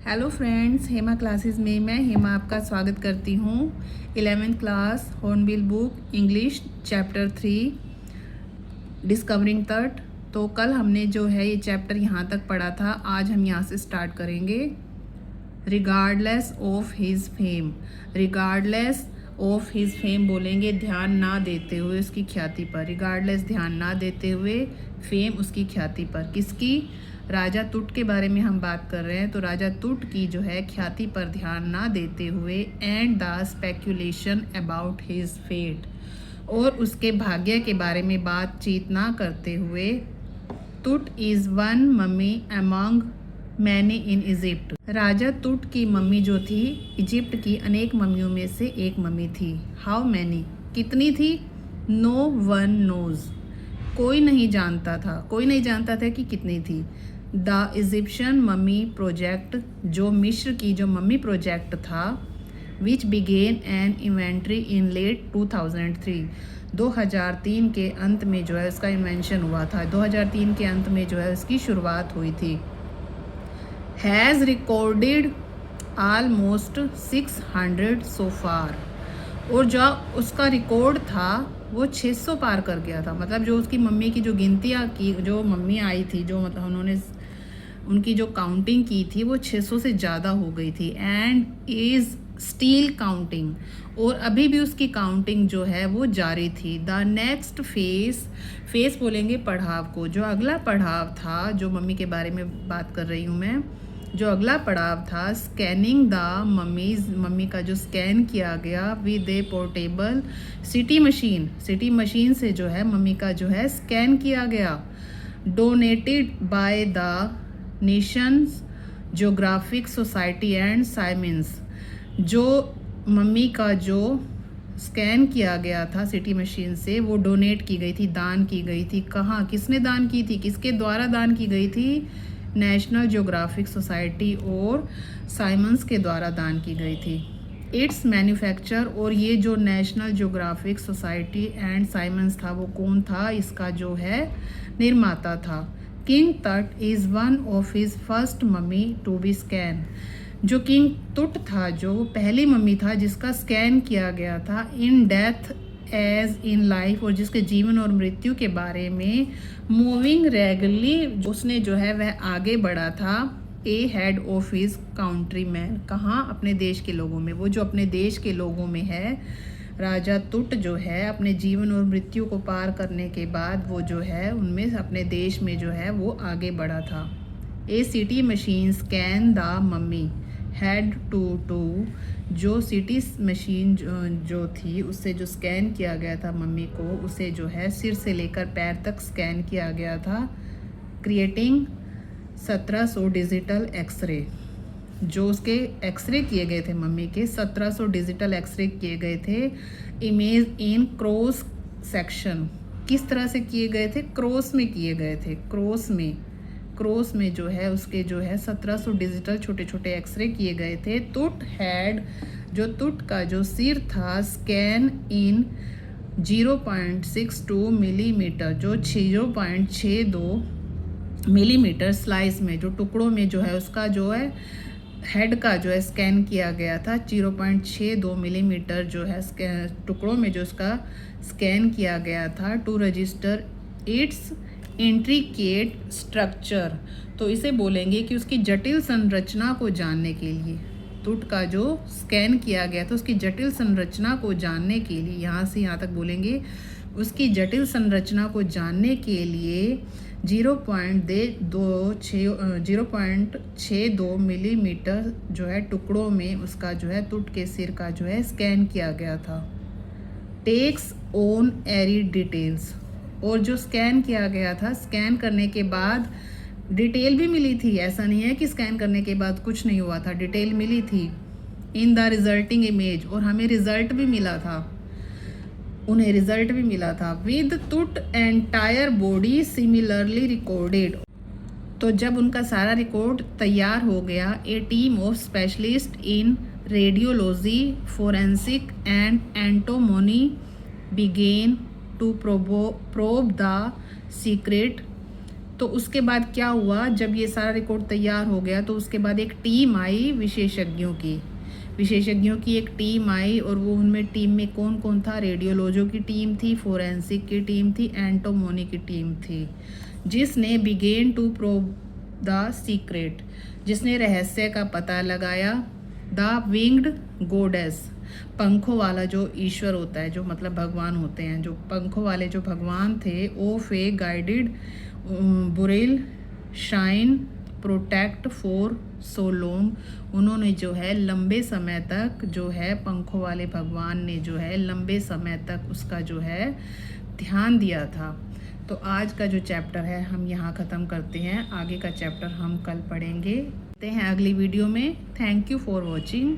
Hello friends, Hema classes में मैं हेमा आपका स्वागत करती हूँ। 11th class hornbill book English chapter 3 discovering तट। तो कल हमने जो है ये चैप्टर यहाँ तक पढ़ा था। आज हम यहाँ से स्टार्ट करेंगे। Regardless of his fame, regardless of his fame बोलेंगे ध्यान ना देते हुए उसकी ख्याति पर। रिगार्डलेस ध्यान ना देते हुए, फेम उसकी ख्याति पर। किसकी? राजा तुट के बारे में हम बात कर रहे हैं। तो राजा तुट की जो है ख्याति पर ध्यान ना देते हुए, and the speculation about his fate, और उसके भाग्य के बारे में बातचीत ना करते हुए। Tut is one mummy among many in Egypt, राजा तुट की मम्मी जो थी इजिप्ट की अनेक मम्मियों में से एक मम्मी थी। हाउ मैनी, कितनी थी? नो वन नोज, कोई नहीं जानता था, कोई नहीं जानता था कि कितनी थी। द इजिप्शियन मम्मी प्रोजेक्ट, जो मिस्र की जो मम्मी प्रोजेक्ट था, which began an inventory in late 2003, 2003 के अंत में जो है उसका इन्वेंशन हुआ था। 2003 के अंत में जो है उसकी शुरुआत हुई थी। हैज़ रिकॉर्डेड आलमोस्ट 600 सो फार, और जो उसका रिकॉर्ड था वो 600 पार कर गया था। मतलब जो उसकी मम्मी की जो गिनतियाँ की, जो मम्मी आई थी, जो मतलब उन्होंने उनकी जो काउंटिंग की थी वो 600 से ज़्यादा हो गई थी। एंड इज़ स्टिल काउंटिंग, और अभी भी उसकी काउंटिंग जो है वो जारी थी। द नेक्स्ट फेस, फेस बोलेंगे पड़ाव को। जो अगला पड़ाव था, जो मम्मी के बारे में बात कर रही हूँ मैं, जो अगला पड़ाव था स्कैनिंग द मम्मीज, मम्मी का जो स्कैन किया गया with A portable city machine, city machine से जो है मम्मी का जो है स्कैन किया गया। Donated by the nations geographic society and Siemens, जो मम्मी का जो स्कैन किया गया था सिटी मशीन से, वो डोनेट की गई थी, दान की गई थी। कहाँ, किसने दान की थी, किसके द्वारा दान की गई थी? नेशनल ज्योग्राफिक सोसाइटी और साइमंस के द्वारा दान की गई थी। इट्स मैन्युफैक्चर, और ये जो national geographic society and Siemens था वो कौन था? इसका जो है निर्माता था। King tut is one of his first mummy to be scan, जो किंग तुट था जो पहली मम्मी था जिसका स्कैन किया गया था। In death as in life, और जिसके जीवन और मृत्यु के बारे में मूविंग रेगुलरली उसने जो है वह आगे बढ़ा था। A head of his country man, कहाँ? अपने देश के लोगों में। वो जो अपने देश के लोगों में है, राजा तुट जो है अपने जीवन और मृत्यु को पार करने के बाद वो जो है उनमें अपने देश में जो है वो आगे बढ़ा था। A CT machine scan the mummy head too, जो सिटी मशीन जो थी उससे जो स्कैन किया गया था मम्मी को, उसे जो है सिर से लेकर पैर तक स्कैन किया गया था। क्रिएटिंग 1700 डिजिटल एक्सरे, जो उसके एक्सरे किए गए थे मम्मी के, 1700 डिजिटल एक्सरे किए गए थे। इमेज इन क्रॉस सेक्शन, किस तरह से किए गए थे? क्रॉस में किए गए थे, क्रॉस में जो है उसके जो है 1700 डिजिटल छोटे छोटे एक्सरे किए गए थे। तुट हैड, जो तुट का जो सिर था, स्कैन इन 0.62 मिलीमीटर, जो 0.62 मिलीमीटर स्लाइस में, जो टुकड़ों में जो है उसका जो है हेड का जो है स्कैन किया गया था। 0.62 मिलीमीटर जो है टुकड़ों में जो उसका स्कैन किया गया था। To register its intricate structure, तो इसे बोलेंगे कि उसकी जटिल संरचना को जानने के लिए, तुट का जो स्कैन किया गया था उसकी जटिल संरचना को जानने के लिए, यहाँ से यहाँ तक बोलेंगे उसकी जटिल संरचना को जानने के लिए 0.62 मिलीमीटर जो है टुकड़ों में उसका जो है तुट के सिर का जो है स्कैन किया गया था। टेक्स ओन एरी डिटेल्स, और जो स्कैन किया गया था, स्कैन करने के बाद डिटेल भी मिली थी। ऐसा नहीं है कि स्कैन करने के बाद कुछ नहीं हुआ था, डिटेल मिली थी। इन द रिजल्टिंग इमेज, और हमें रिजल्ट भी मिला था, उन्हें रिजल्ट भी मिला था। With Tut entire body similarly recorded, तो जब उनका सारा रिकॉर्ड तैयार हो गया, a team of specialist in radiology, forensic and anatomy began to probe the secret तो उसके बाद क्या हुआ, जब ये सारा रिकॉर्ड तैयार हो गया तो उसके बाद एक टीम आई विशेषज्ञों की एक टीम आई, और वो उनमें टीम में कौन कौन था, रेडियोलॉजो की टीम थी, फोरेंसिक की टीम थी, एंटोमोनी की टीम थी, जिसने began to probe the secret, जिसने रहस्य का पता लगाया। द विंग्ड गोडेस, पंखों वाला जो ईश्वर होता है, जो मतलब भगवान होते हैं, जो पंखों वाले जो भगवान थे, oh fay guided burial shine protect for so long, उन्होंने जो है लंबे समय तक जो है पंखों वाले भगवान ने जो है लंबे समय तक उसका जो है ध्यान दिया था। तो आज का जो चैप्टर है हम यहाँ ख़त्म करते हैं, आगे का चैप्टर हम कल पढ़ेंगे। मिलते हैं अगली वीडियो में। Thank you for watching.